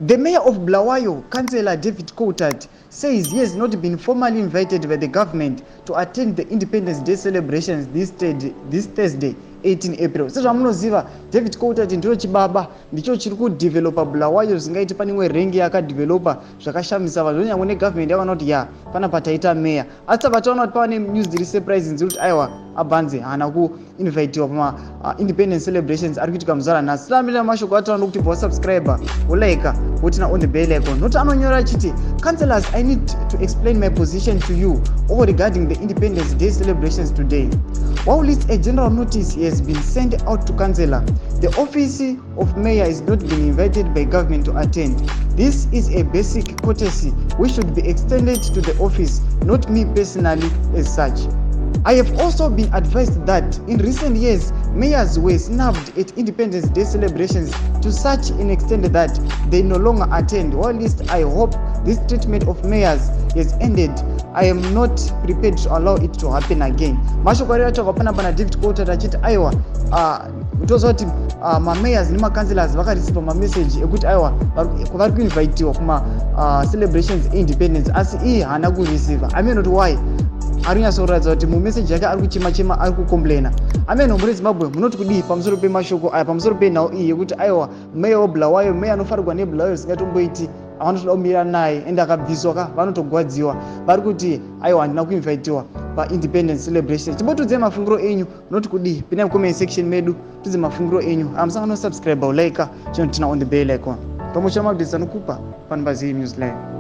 The mayor of Bulawayo, Councillor David Coltart, says he has not been formally invited by the government to attend the Independence Day celebrations this Thursday, 18 April. Sezvamunoziva, David Coltart ndicho chibaba ndicho chiri kudevelopa Bulawayo zvingaiti pane rengi yakadevelopa zvakashamisa vanhu nyangwe negovernment yakaona kuti ya panapa taita mayor. Asi vataona kuti pane news dziri surprising dziri kuti aiwa abanze haana kuinvitiwa pama independence celebrations ari kuitika muzara nhasi. Tiramira mashoko ataona kuti wasubscriber wolaika wotina on the bell icon. Noti anonyora achiti, councillors, I need to explain my position to you over regarding the Independence Day celebrations today. While it's a general notice has been sent out to councillor, the office of mayor is not being invited by government to attend. This is a basic courtesy which should be extended to the office, not me personally as such. I have also been advised that in recent years, mayors were snubbed at Independence Day celebrations to such an extent that they no longer attend. Or at least I hope this treatment of mayors has ended. I am not prepared to allow it to happen again. Mashoko ari acho kapana pana David Coltart achiti aiwa kutoza kuti mamayors nemakancelors vakareceiva mamessage ekuti aiwa vari kuinvitiwa kuma celebrations independence asi iye haana kureceiva. I mean not why arinyatsoratidza kuti mumessage yake ari kuchema ari kucomplaina. Ameno muri Zimbabwe munoti kudii pamusoro pemashoko aya pamusoro penhau iyi yekuti aiwa meya weBulawayo, meya anofarigwa neBulawayo zvisingatomboiti avanotoda kumira naye ende akabviswa vanotogwadziwa. Vari kuti aiwa handina kuinvitiwa paindependence celebration. Chimbotudzai mafungiro enyu noti kudii pinai comment section medu tudze mafungiro enyu. Musangano subscribe ulaika chinotina on the bell icon. Pamoja mabdisa nokupa PANE News Live.